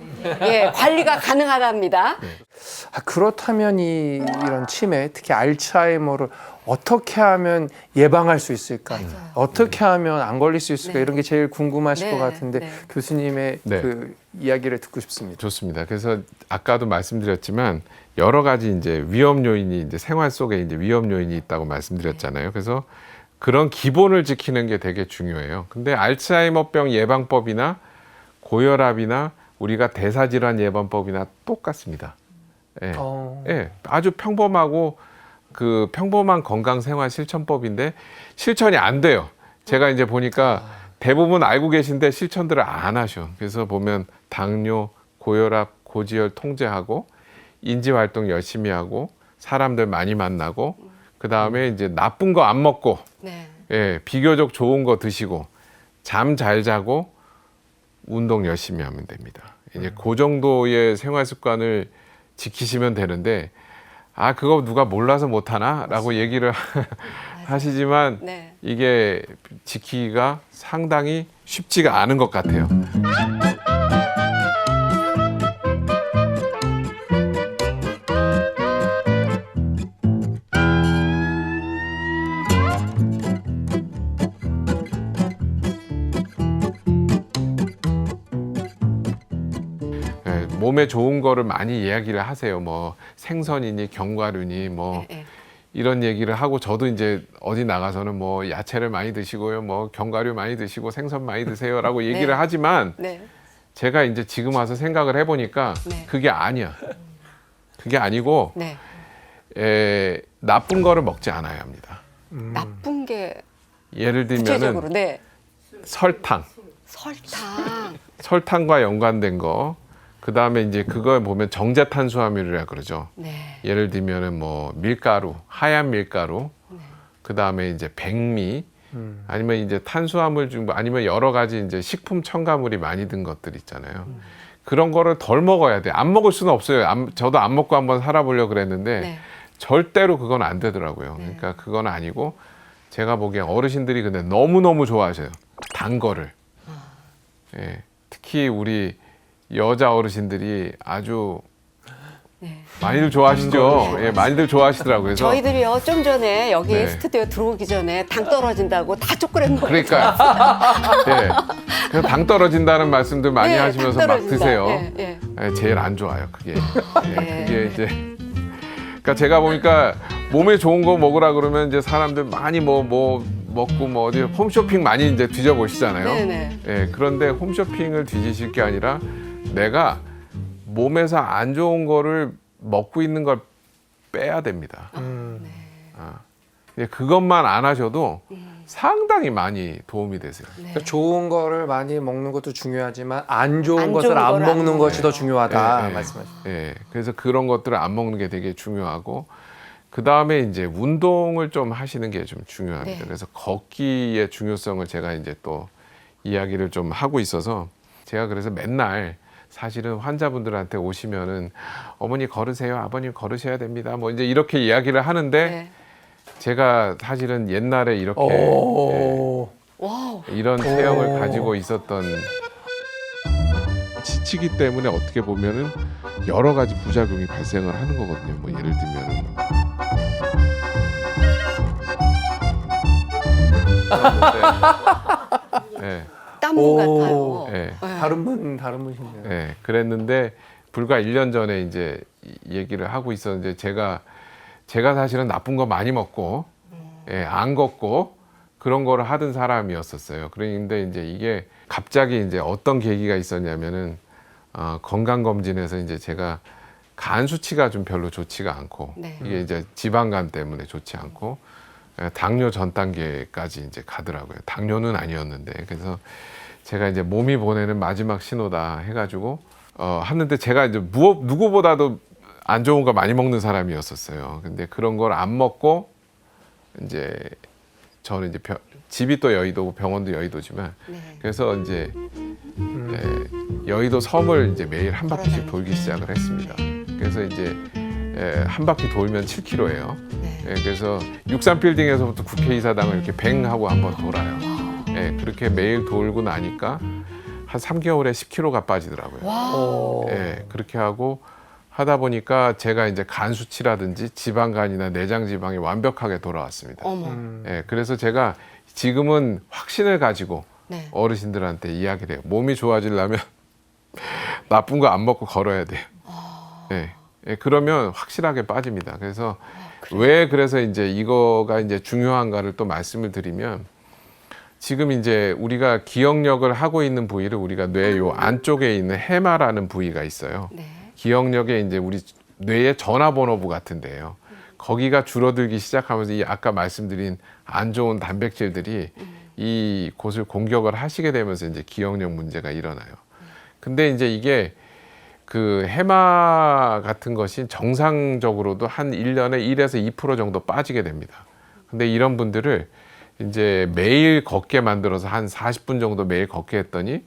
관리가 가능하답니다. 그렇다면 이런 치매, 특히 알츠하이머를 어떻게 하면 예방할 수 있을까? 어떻게 하면 안 걸릴 수 있을까? 이런 게 제일 궁금하실 것 같은데 교수님의 그 이야기를 듣고 싶습니다. 좋습니다. 그래서 아까도 말씀드렸지만 여러 가지 이제 위험 요인이 이제 생활 속에 이제 위험 요인이 있다고 말씀드렸잖아요. 그래서 그런 기본을 지키는 게 되게 중요해요. 근데 알츠하이머병 예방법이나 고혈압이나 우리가 대사질환 예방법이나 똑같습니다. 아주 평범하고 그 평범한 건강생활 실천법인데 실천이 안 돼요. 제가 이제 보니까 대부분 알고 계신데 실천들을 안 하셔. 그래서 보면 당뇨, 고혈압, 고지혈 통제하고 인지활동 열심히 하고 사람들 많이 만나고 그 다음에 이제 나쁜 거 안 먹고 비교적 좋은 거 드시고 잠 잘 자고 운동 열심히 하면 됩니다. 이제 그 정도의 생활 습관을 지키시면 되는데 그거 누가 몰라서 못하나? 라고 얘기를 하시지만 이게 지키기가 상당히 쉽지가 않은 것 같아요. 몸에 좋은 거를 많이 이야기를 하세요. 뭐 생선이니 견과류니 뭐 이런 얘기를 하고 저도 이제 어디 나가서는 뭐 야채를 많이 드시고요. 뭐 견과류 많이 드시고 생선 많이 드세요라고 얘기를 하지만 제가 이제 지금 와서 생각을 해보니까 그게 아니야. 그게 아니고 나쁜 거를 먹지 않아야 합니다. 나쁜 게 예를 구체적으로 들면은 설탕과 연관된 거. 그 다음에 이제 그걸 보면 정제 탄수화물이라 그러죠. 예를 들면은 뭐 밀가루, 하얀 밀가루, 그 다음에 이제 백미, 아니면 이제 탄수화물 중 아니면 여러 가지 이제 식품 첨가물이 많이 든 것들 있잖아요. 그런 거를 덜 먹어야 돼. 안 먹을 수는 없어요. 저도 안 먹고 한번 살아보려고 그랬는데 절대로 그건 안 되더라고요. 그러니까 그건 아니고 제가 보기엔 어르신들이 근데 너무너무 좋아하셔요. 단 거를. 특히 우리 여자 어르신들이 아주 네. 많이들 좋아하시죠? 예, 많이들 좋아하시더라고요. 그래서 저희들이요 좀 전에 여기 네. 스튜디오 들어오기 전에 당 떨어진다고 다 초콜릿 먹었어요. 그러니까 예, 그래서 당 떨어진다는 말씀들 많이 네, 하시면서 당 막 떨어진다. 드세요. 예, 예. 예, 제일 안 좋아요, 그게. 예, 네. 그게 이제. 그러니까 제가 보니까 몸에 좋은 거 먹으라 그러면 이제 사람들 많이 뭐 먹고 뭐 어디 홈쇼핑 많이 이제 뒤져보시잖아요. 네네. 예, 그런데 홈쇼핑을 뒤지실 게 아니라 내가 몸에서 안 좋은 거를 먹고 있는 걸 빼야 됩니다. 예, 그것만 안 하셔도 상당히 많이 도움이 되세요. 그러니까 좋은 거를 많이 먹는 것도 중요하지만 안 좋은 안 것을 좋은 안 거를 안 먹는 것이 더 예, 중요하다 예. 말씀하시죠. 예, 그래서 그런 것들을 안 먹는 게 되게 중요하고 그 다음에 이제 운동을 좀 하시는 게 좀 중요합니다. 네. 그래서 걷기의 중요성을 제가 이제 또 이야기를 좀 하고 있어서 제가 그래서 맨날 사실은 환자분들한테 오시면은 어머니 걸으세요, 아버님 걸으셔야 됩니다. 뭐 이제 이렇게 이야기를 하는데 네. 제가 사실은 옛날에 이렇게 오. 와우. 이런 체형을 가지고 있었던 지치기 때문에 어떻게 보면은 여러 가지 부작용이 발생을 하는 거거든요. 뭐 예를 들면은 네, 땀 오. 같아요. 네, 다른 분이시네요. 네, 그랬는데 불과 1년 전에 이제 얘기를 하고 있었는데 제가 사실은 나쁜 거 많이 먹고 안 걷고 그런 거를 하던 사람이었었어요. 그런데 이제 이게 갑자기 이제 어떤 계기가 있었냐면은 건강검진에서 이제 제가 간 수치가 좀 별로 좋지가 않고 네. 이게 이제 지방간 때문에 좋지 않고 당뇨 전 단계까지 이제 가더라고요. 당뇨는 아니었는데 그래서 제가 이제 몸이 보내는 마지막 신호다 해가지고 하는데 제가 이제 누구보다도 안 좋은 거 많이 먹는 사람이었었어요. 근데 그런 걸 안 먹고 이제 저는 이제 집이 또 여의도고 병원도 여의도지만 네. 그래서 이제 여의도 섬을 이제 매일 한 바퀴씩 돌기 시작을 했습니다. 그래서 이제 한 바퀴 돌면 7km예요. 네. 그래서 63빌딩에서부터 국회의사당을 이렇게 뱅 하고 한번 돌아요. 그렇게 매일 돌고 나니까 한 3개월에 10kg가 빠지더라고요. 오. 그렇게 하고 하다 보니까 제가 이제 간 수치라든지 지방간이나 내장 지방이 완벽하게 돌아왔습니다. 어머. 그래서 제가 지금은 확신을 가지고 네. 어르신들한테 이야기를 해요. 몸이 좋아지려면 나쁜 거 안 먹고 걸어야 돼요. 그러면 확실하게 빠집니다. 그래서 왜 그래서 이제 이거가 이제 중요한가를 또 말씀을 드리면 지금 이제 우리가 기억력을 하고 있는 부위를 우리가 뇌 요 안쪽에 있는 해마라는 부위가 있어요. 네. 기억력에 이제 우리 뇌의 전화번호부 같은 데예요. 거기가 줄어들기 시작하면서 이 아까 말씀드린 안 좋은 단백질들이 이 곳을 공격을 하시게 되면서 이제 기억력 문제가 일어나요. 근데 이제 이게 그 해마 같은 것이 정상적으로도 한 1년에 1에서 2% 정도 빠지게 됩니다. 근데 이런 분들을 이제 매일 걷게 만들어서 한 40분 정도 매일 걷게 했더니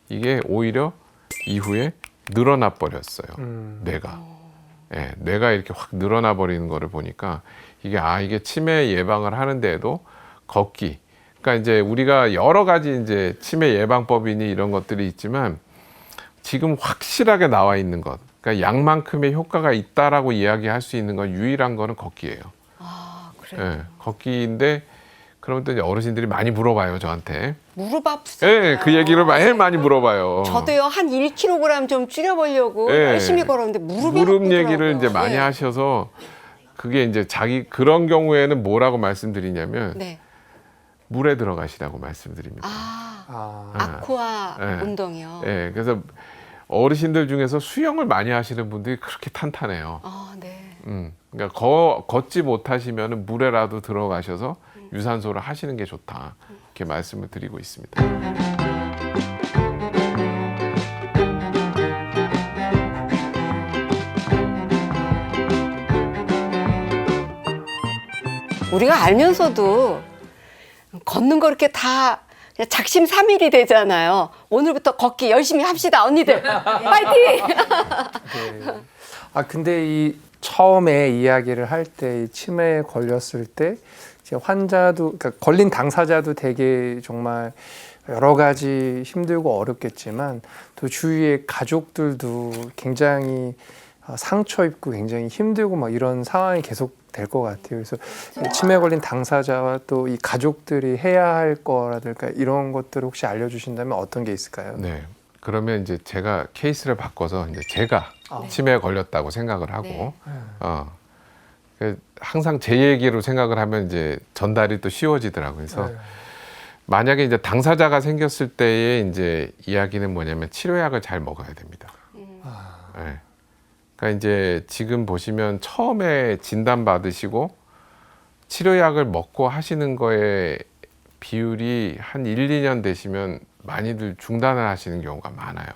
이게 오히려 이후에 늘어나 버렸어요. 뇌가. 뇌가 이렇게 확 늘어나 버리는 거를 보니까 이게 치매 예방을 하는 데에도 걷기. 그러니까 이제 우리가 여러 가지 이제 치매 예방법이니 이런 것들이 있지만 지금 확실하게 나와 있는 것. 그러니까 약만큼의 효과가 있다라고 이야기할 수 있는 건 유일한 거는 걷기예요. 아, 그래요. 걷기인데 그러면 또 이제 어르신들이 많이 물어봐요, 저한테. 무릎 아프잖아요. 그 얘기를 많이 물어봐요. 저도요 한 1kg 좀 줄여보려고 열심히 걸었는데 무릎이 무릎 아프더라고요. 얘기를 이제 많이 네. 하셔서 그게 이제 그런 경우에는 뭐라고 말씀드리냐면 네. 물에 들어가시라고 말씀드립니다. 아쿠아 네. 운동이요. 그래서 어르신들 중에서 수영을 많이 하시는 분들이 그렇게 탄탄해요. 아, 네. 그러니까 걷지 못하시면 물에라도 들어가셔서 유산소를 하시는 게 좋다. 이렇게 말씀을 드리고 있습니다. 우리가 알면서도 걷는 거 이렇게 다 그냥 작심삼일이 되잖아요. 오늘부터 걷기 열심히 합시다, 언니들. 파이팅! 네. 근데 이 처음에 이야기를 할 때 치매에 걸렸을 때 이제 환자도 그러니까 걸린 당사자도 되게 정말 여러 가지 힘들고 어렵겠지만 또 주위의 가족들도 굉장히 상처 입고 굉장히 힘들고 막 이런 상황이 계속 될 것 같아요. 그래서 치매 걸린 당사자와 또 이 가족들이 해야 할 거라든가 이런 것들을 혹시 알려주신다면 어떤 게 있을까요? 네. 그러면 이제 제가 케이스를 바꿔서 이제 제가 아. 치매에 걸렸다고 생각을 하고, 네. 항상 제 얘기로 생각을 하면 이제 전달이 또 쉬워지더라고요. 그래서 만약에 이제 당사자가 생겼을 때의 이제 이야기는 뭐냐면 치료약을 잘 먹어야 됩니다. 네. 그러니까 이제 지금 보시면 처음에 진단 받으시고 치료약을 먹고 하시는 거에 비율이 한 1, 2년 되시면 많이들 중단을 하시는 경우가 많아요.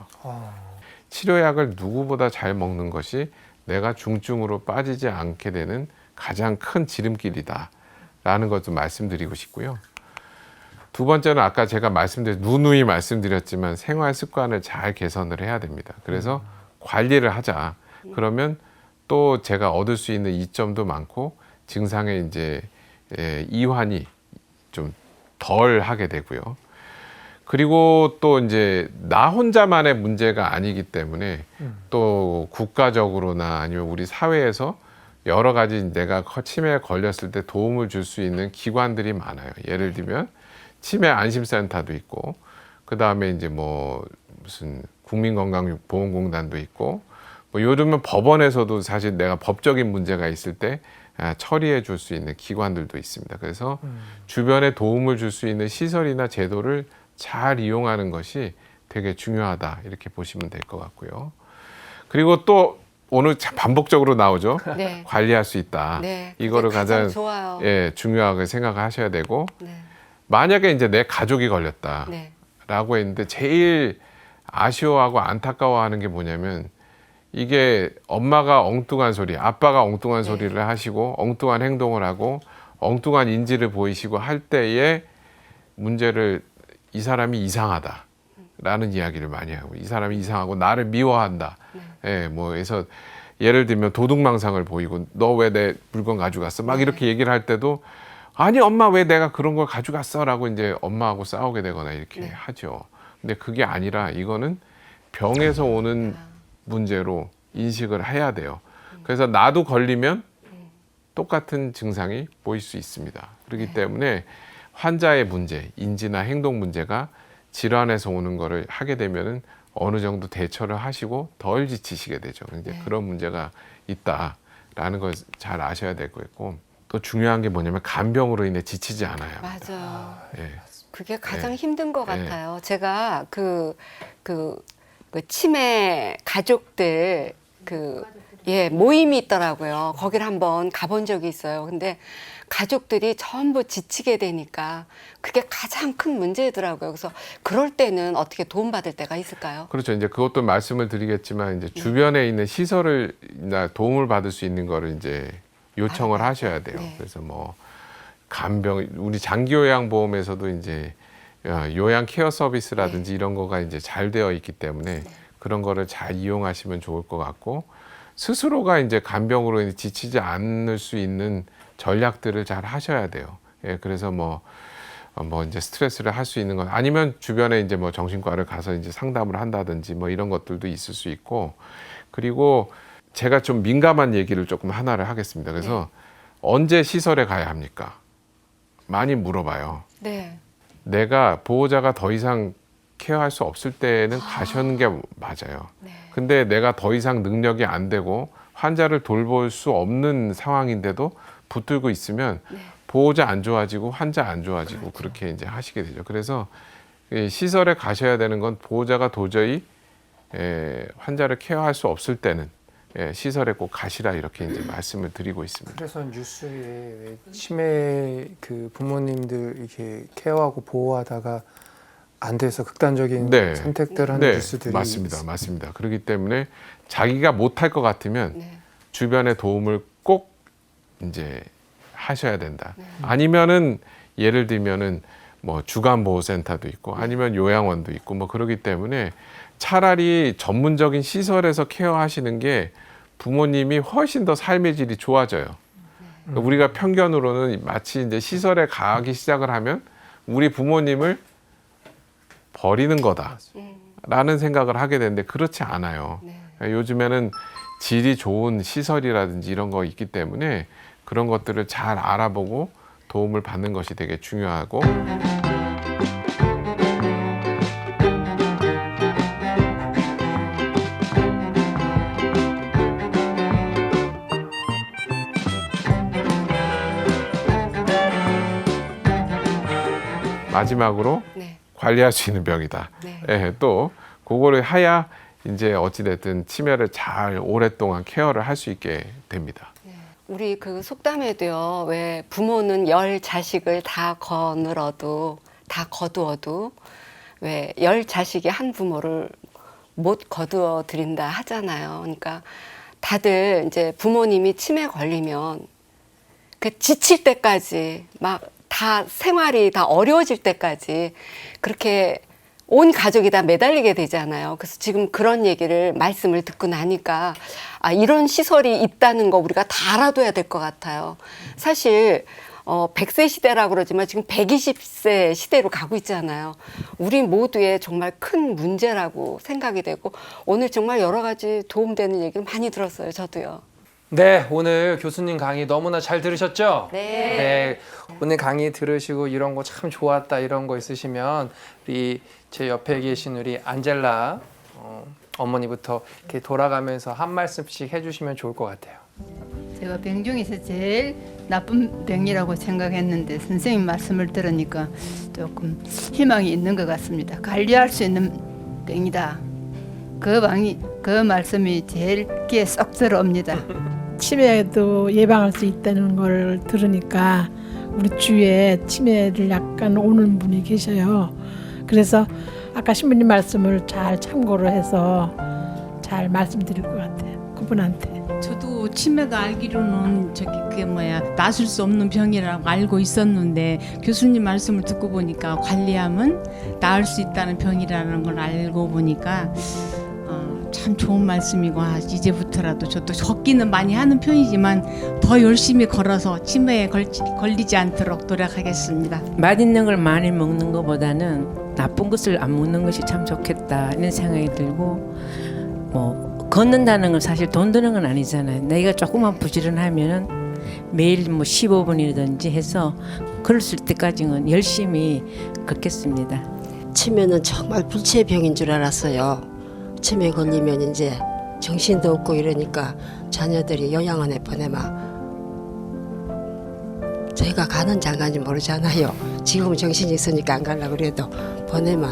치료약을 누구보다 잘 먹는 것이 내가 중증으로 빠지지 않게 되는 가장 큰 지름길이다 라는 것도 말씀드리고 싶고요. 두 번째는 아까 제가 누누이 말씀드렸지만 생활 습관을 잘 개선을 해야 됩니다. 그래서 관리를 하자. 그러면 또 제가 얻을 수 있는 이점도 많고 증상의 이제 이환이 좀 덜 하게 되고요. 그리고 또 이제 나 혼자만의 문제가 아니기 때문에 또 국가적으로나 아니면 우리 사회에서 여러 가지 내가 치매에 걸렸을 때 도움을 줄 수 있는 기관들이 많아요. 예를 들면 치매 안심센터도 있고, 그 다음에 이제 뭐 무슨 국민건강보험공단도 있고, 뭐 요즘은 법원에서도 사실 내가 법적인 문제가 있을 때 처리해 줄 수 있는 기관들도 있습니다. 그래서 주변에 도움을 줄 수 있는 시설이나 제도를 잘 이용하는 것이 되게 중요하다 이렇게 보시면 될 것 같고요. 그리고 또 오늘 참 반복적으로 나오죠. 네. 관리할 수 있다. 네. 이거를 그게 가장 가장 좋아요. 중요하게 생각하셔야 되고, 네. 만약에 이제 내 가족이 걸렸다라고 네. 했는데 제일 아쉬워하고 안타까워하는 게 뭐냐면 이게 엄마가 엉뚱한 소리, 아빠가 엉뚱한 소리를 하시고 엉뚱한 행동을 하고 엉뚱한 인지를 보이시고 할 때에 문제를 이 사람이 이상하다라는 이야기를 많이 하고, 이 사람이 이상하고 나를 미워한다. 뭐 그래서 예를 들면 도둑망상을 보이고 너 왜 내 물건 가져갔어? 막 이렇게 얘기를 할 때도 아니 엄마 왜 내가 그런 걸 가져갔어? 라고 이제 엄마하고 싸우게 되거나 이렇게 하죠. 근데 그게 아니라 이거는 병에서 오는 문제로 인식을 해야 돼요. 그래서 나도 걸리면 똑같은 증상이 보일 수 있습니다. 그렇기 때문에 환자의 문제, 인지나 행동 문제가 질환에서 오는 거를 하게 되면은 어느 정도 대처를 하시고 덜 지치시게 되죠. 이제 그런 문제가 있다라는 걸 잘 아셔야 될 거고, 또 중요한 게 뭐냐면 간병으로 인해 지치지 않아야 합니다. 맞아요. 예. 그게 가장 네. 힘든 것 네. 같아요. 제가 그 치매 가족들 모임이 있더라고요. 거기를 한번 가본 적이 있어요. 근데 가족들이 전부 지치게 되니까 그게 가장 큰 문제더라고요. 그래서 그럴 때는 어떻게 도움받을 때가 있을까요? 그렇죠. 이제 그것도 말씀을 드리겠지만 이제 주변에 있는 시설을나 도움을 받을 수 있는 거를 이제 요청을 하셔야 돼요. 네. 그래서 뭐 간병, 우리 장기요양보험에서도 이제 요양 케어 서비스라든지 이런 거가 이제 잘 되어 있기 때문에 그런 거를 잘 이용하시면 좋을 것 같고, 스스로가 이제 간병으로 인해 지치지 않을 수 있는 전략들을 잘 하셔야 돼요. 예, 그래서 뭐 이제 스트레스를 할 수 있는 건 아니면 주변에 이제 뭐 정신과를 가서 이제 상담을 한다든지 뭐 이런 것들도 있을 수 있고, 그리고 제가 좀 민감한 얘기를 조금 하나를 하겠습니다. 그래서 언제 시설에 가야 합니까? 많이 물어봐요. 네. 내가 보호자가 더 이상 케어할 수 없을 때는 가시는 게 맞아요. 근데 내가 더 이상 능력이 안 되고 환자를 돌볼 수 없는 상황인데도 붙들고 있으면 보호자 안 좋아지고 환자 안 좋아지고 그렇게 이제 하시게 되죠. 그래서 시설에 가셔야 되는 건 보호자가 도저히 환자를 케어할 수 없을 때는 시설에 꼭 가시라 이렇게 이제 말씀을 드리고 있습니다. 그래서 뉴스에 왜 치매 그 부모님들 이렇게 케어하고 보호하다가 안 돼서 극단적인 네. 선택들을 하는 네, 뉴스들이 맞습니다. 그렇기 때문에 자기가 못할 것 같으면 주변의 도움을 꼭 이제 하셔야 된다. 아니면은 예를 들면은 뭐 주간보호센터도 있고 아니면 요양원도 있고 뭐 그러기 때문에 차라리 전문적인 시설에서 케어하시는 게 부모님이 훨씬 더 삶의 질이 좋아져요. 그러니까 우리가 편견으로는 마치 이제 시설에 가기 시작을 하면 우리 부모님을 버리는 거다라는 생각을 하게 되는데 그렇지 않아요. 요즘에는 질이 좋은 시설이라든지 이런 거 있기 때문에 그런 것들을 잘 알아보고 도움을 받는 것이 되게 중요하고, 마지막으로 네. 관리할 수 있는 병이다. 네. 예, 또 그거를 해야 이제 어찌됐든 치매를 잘 오랫동안 케어를 할 수 있게 됩니다. 우리 그 속담에도요, 왜 부모는 10자식을 다 거두어도 왜 10자식이 한 부모를 못 거두어 드린다 하잖아요. 그러니까 다들 이제 부모님이 치매 걸리면 그 지칠 때까지 막 다 생활이 다 어려워질 때까지 그렇게 온 가족이 다 매달리게 되잖아요. 그래서 지금 그런 말씀을 듣고 나니까 아, 이런 시설이 있다는 거 우리가 다 알아둬야 될 것 같아요. 사실 100세 시대라고 그러지만 지금 120세 시대로 가고 있잖아요. 우리 모두의 정말 큰 문제라고 생각이 되고 오늘 정말 여러 가지 도움되는 얘기를 많이 들었어요. 저도요. 네, 오늘 교수님 강의 너무나 잘 들으셨죠? 네. 오늘 강의 들으시고 이런 거 참 좋았다 이런 거 있으시면 우리 제 옆에 계신 우리 안젤라 어머니부터 이렇게 돌아가면서 한 말씀씩 해주시면 좋을 것 같아요. 제가 병 중에서 제일 나쁜 병이라고 생각했는데 선생님 말씀을 들으니까 조금 희망이 있는 것 같습니다. 관리할 수 있는 병이다. 그 말씀이 제일 귀에 쏙 들어옵니다. 치매도 예방할 수 있다는 걸 들으니까 우리 주위에 치매를 약간 오는 분이 계셔요. 그래서 아까 신부님 말씀을 잘 참고를 해서 잘 말씀드릴 것 같아요. 그분한테. 저도 치매가 알기로는 그게 낫을 수 없는 병이라고 알고 있었는데 교수님 말씀을 듣고 보니까 관리하면 나을 수 있다는 병이라는 걸 알고 보니까 참 좋은 말씀이고 이제부터라도 저도 걷기는 많이 하는 편이지만 더 열심히 걸어서 치매에 걸리지 않도록 노력하겠습니다. 맛있는 걸 많이 먹는 것보다는 나쁜 것을 안 먹는 것이 참 좋겠다 이런 생각이 들고, 뭐 걷는다는 건 사실 돈 드는 건 아니잖아요. 내가 조금만 부지런하면은 매일 15분이라든지 해서 걸을 수 있을 때까지는 열심히 걷겠습니다. 치매는 정말 불치의 병인 줄 알았어요. 치매 걸리면 이제 정신도 없고 이러니까 자녀들이 요양원에 보내면 제가 가는 장가인지 모르잖아요. 지금 정신이 있으니까 안 가려고 그래도 보내면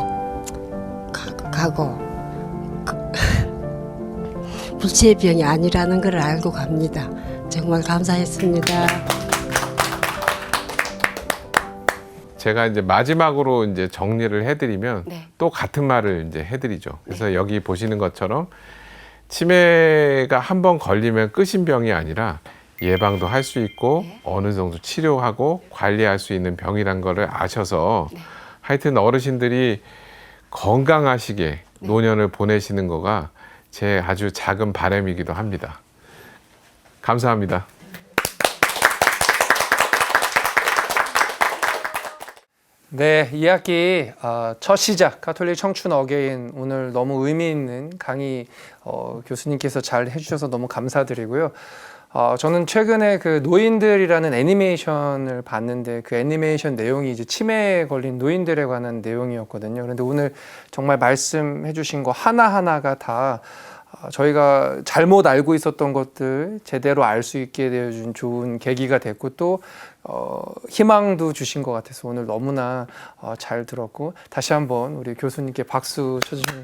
가고 불치의 병이 아니라는 걸 알고 갑니다. 정말 감사했습니다. 제가 이제 마지막으로 이제 정리를 해드리면 네. 또 같은 말을 이제 해드리죠. 그래서 여기 보시는 것처럼 치매가 한번 걸리면 끝인 병이 아니라 예방도 할 수 있고 어느 정도 치료하고 관리할 수 있는 병이란 거를 아셔서 하여튼 어르신들이 건강하시게 노년을 보내시는 거가 제 아주 작은 바람이기도 합니다. 감사합니다. 네, 2학기 첫 시작 가톨릭 청춘 어게인 오늘 너무 의미 있는 강의 교수님께서 잘 해주셔서 너무 감사드리고요. 저는 최근에 그 노인들이라는 애니메이션을 봤는데 그 애니메이션 내용이 이제 치매에 걸린 노인들에 관한 내용이었거든요. 그런데 오늘 정말 말씀해 주신 거 하나하나가 다 저희가 잘못 알고 있었던 것들 제대로 알 수 있게 되어준 좋은 계기가 됐고 또 희망도 주신 것 같아서 오늘 너무나 잘 들었고 다시 한번 우리 교수님께 박수 쳐주시면